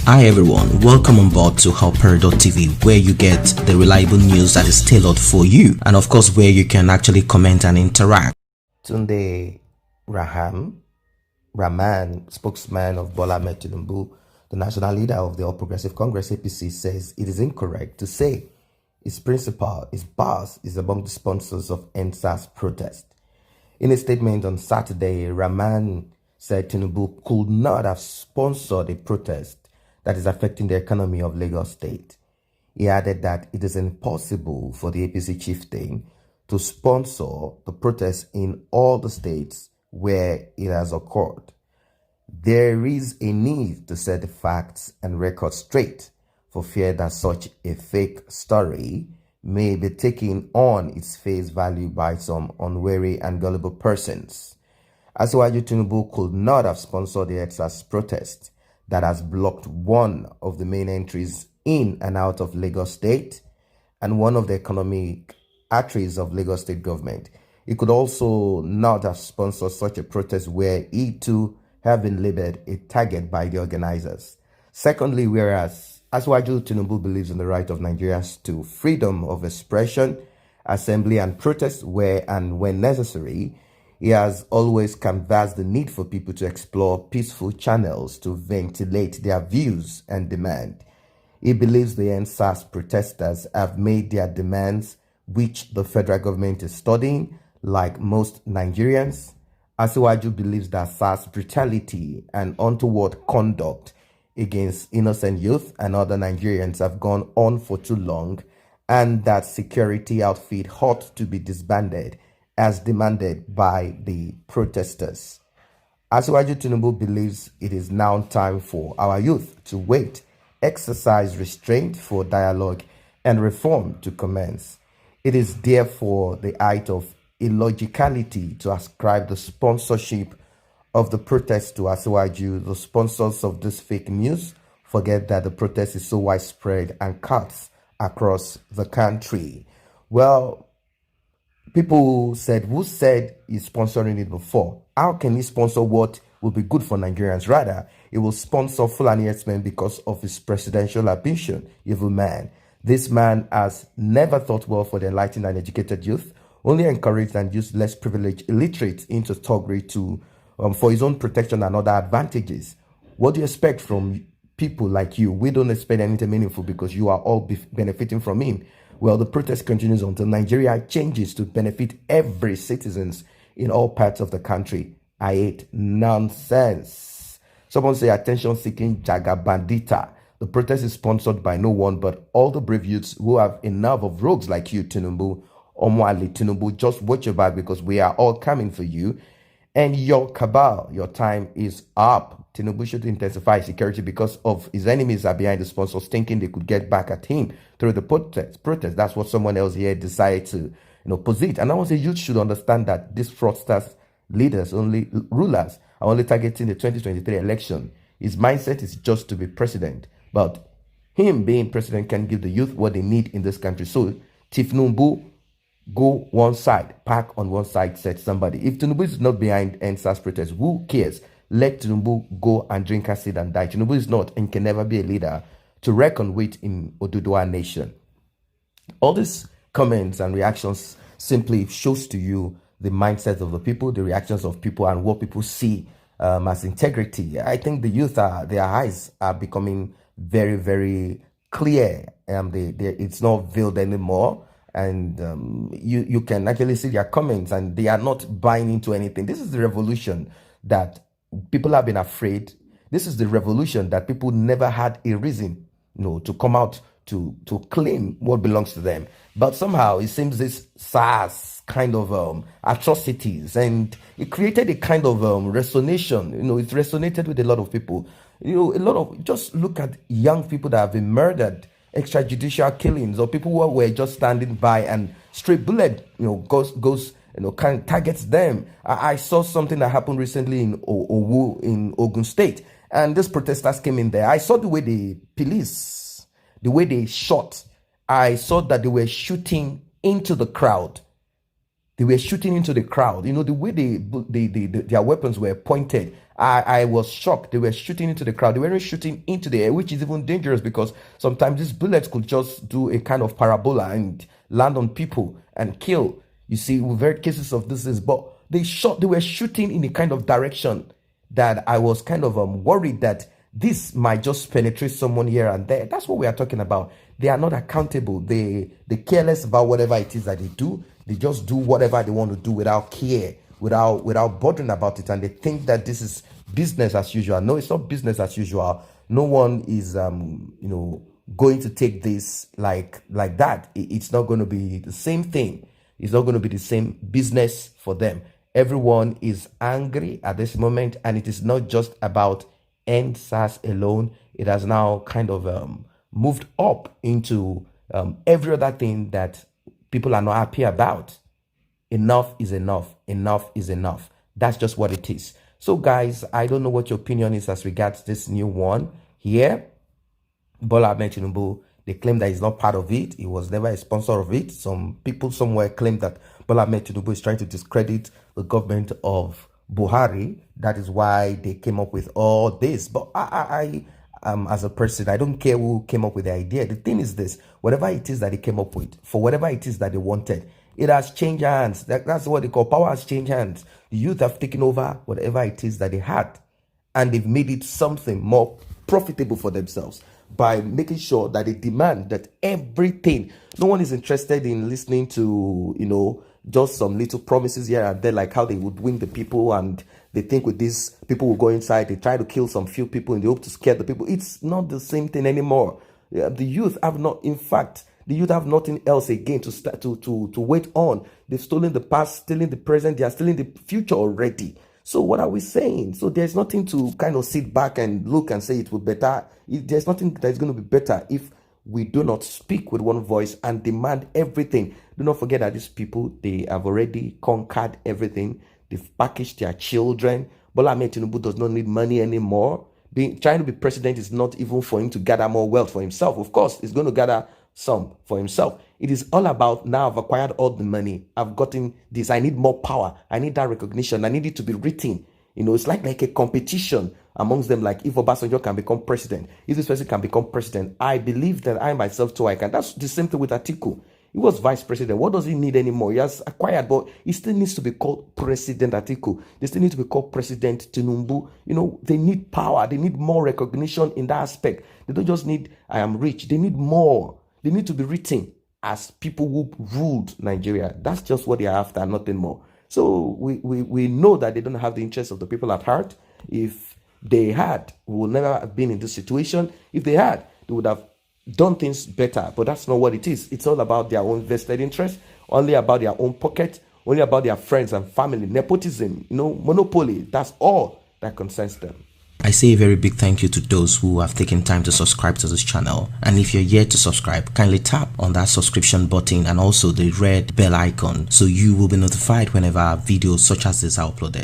Hi everyone, welcome on board to Pრძ0T, where you get the reliable news that is tailored for you, and of course where you can actually comment and interact. Tunde Rahman, spokesman of Bola Ahmed Tinubu, the national leader of the All Progressive Congress APC, says it is incorrect to say his boss is among the sponsors of EndSARS protest. In a statement on Saturday, Rahman said Tinubu could not have sponsored a protest that is affecting the economy of Lagos State. He added that it is impossible for the APC chieftain to sponsor the protest in all the states where it has occurred. There is a need to set the facts and records straight for fear that such a fake story may be taken on its face value by some unwary and gullible persons. Asiwaju Tinubu could not have sponsored the EndSARS protest that has blocked one of the main entries in and out of Lagos State and one of the economic arteries of Lagos State government. He could also not have sponsored such a protest where he too have been labeled a target by the organizers. Secondly, whereas Asiwaju Tinubu believes in the right of Nigerians to freedom of expression, assembly and protest where and when necessary, he has always canvassed the need for people to explore peaceful channels to ventilate their views and demand. He believes the EndSARS protesters have made their demands, which the federal government is studying, like most Nigerians. Asiwaju believes that SARS brutality and untoward conduct against innocent youth and other Nigerians have gone on for too long, and that security outfit ought to be disbanded as demanded by the protesters. Asiwaju Tinubu believes it is now time for our youth to wait, exercise restraint for dialogue and reform to commence. It is therefore the height of illogicality to ascribe the sponsorship of the protest to Asiwaju. The sponsors of this fake news forget that the protest is so widespread and cuts across the country. Well, people said, who said he's sponsoring it before? How can he sponsor what will be good for Nigerians? Rather, he will sponsor Fulani herdsmen because of his presidential ambition. Evil man. This man has never thought well for the enlightened and educated youth, only encouraged and used less privileged illiterates into thuggery for his own protection and other advantages. What do you expect from people like you? We don't expect anything meaningful because you are all benefiting from him. Well, the protest continues until Nigeria changes to benefit every citizens in all parts of the country. I hate nonsense. Someone say attention-seeking jagabandita. The protest is sponsored by no one but all the brave youths who have enough of rogues like you, Tinubu. Omwali Tinubu, just watch your back because we are all coming for you. And your cabal, your time is up. Tinubu should intensify security because of his enemies are behind the sponsors thinking they could get back at him through the protest. That's what someone else here decided to, posit. And I want to say youth should understand that these fraudsters, rulers are only targeting the 2023 election. His mindset is just to be president. But him being president can give the youth what they need in this country. So Tinubu, go one side, park on one side, said somebody. If Tinubu is not behind EndSARS protest, who cares? Let Tinubu go and drink acid and die. Tinubu is not and can never be a leader to reckon with in Oduduwa nation. All these comments and reactions simply shows to you the mindset of the people, the reactions of people, and what people see as integrity. I think the youth, their eyes are becoming very, very clear. It's not veiled anymore. And you can actually see their comments, and they are not buying into anything. This is the revolution that people have been afraid. This is the revolution that people never had a reason, to come out to claim what belongs to them. But somehow it seems this SARS kind of atrocities, and it created a kind of resonation. It resonated with a lot of people. Just look at young people that have been murdered, extrajudicial killings, or people who were just standing by and straight bullet, goes targets them. I saw something that happened recently in Owu in Ogun State, and these protesters came in there. I saw the way the police, the way they shot. I saw that they were shooting into the crowd. The way the way their weapons were pointed. I was shocked. They were shooting into the crowd. They weren't shooting into the air, which is even dangerous because sometimes these bullets could just do a kind of parabola and land on people and kill. You see, we've heard cases of this, but they were shooting in a kind of direction that I was kind of worried that this might just penetrate someone here and there. That's what we are talking about. They are not accountable. They careless about whatever it is that they do. They just do whatever they want to do without care, without bothering about it, and they think that this is business as usual. No, it's not business as usual. No one is going to take this like that. It's not going to be the same thing. It's not going to be the same business for them. Everyone is angry at this moment, and it is not just about NSAS alone. It has now kind of moved up into every other thing that people are not happy about. Enough is enough. Enough is enough. That's just what it is. So guys, I don't know what your opinion is as regards this new one here. Bola Tinubu, they claim that he's not part of it. He was never a sponsor of it. Some people somewhere claim that Bola Tinubu is trying to discredit the government of Buhari. That is why they came up with all this. But I as a person, I don't care who came up with the idea. The thing is this: whatever it is that they came up with, for whatever it is that they wanted, it has changed hands. That's what they call power has changed hands. The youth have taken over whatever it is that they had, and they've made it something more profitable for themselves by making sure that they demand that everything. No one is interested in listening to, just some little promises here and there, like how they would win the people, and they think with this, people will go inside, they try to kill some few people in the hope to scare the people. It's not the same thing anymore. The youth have not, in fact, the youth have nothing else again to start to wait on. They've stolen the past, stealing the present, they are stealing the future already. So what are we saying? So there's nothing to kind of sit back and look and say it will be better. There's nothing that's going to be better if we do not speak with one voice and demand everything. Do not forget that these people, they have already conquered everything. They've packaged their children. Bola Tinubu does not need money anymore. Trying to be president is not even for him to gather more wealth for himself. Of course, he's going to gather some for himself. It is all about, now I've acquired all the money, I've gotten this, I need more power, I need that recognition, I need it to be written. It's like a competition amongst them, like if Obasanjo can become president, if this person can become president, I believe that I myself too I can. That's the same thing with Atiku. He was vice president. What does he need anymore? He has acquired, but he still needs to be called President Atiku. They still need to be called President Tinubu. They need power. They need more recognition in that aspect. They don't just need, I am rich. They need more. They need to be written as people who ruled Nigeria. That's just what they are after, nothing more. So we know that they don't have the interests of the people at heart. If they had, we would never have been in this situation. If they had, they would have done things better. But that's not what it is. It's all about their own vested interest, only about their own pocket, only about their friends and family, nepotism, monopoly. That's all that concerns them. I say a very big thank you to those who have taken time to subscribe to this channel. And if you're yet to subscribe, kindly tap on that subscription button and also the red bell icon so you will be notified whenever videos such as this are uploaded.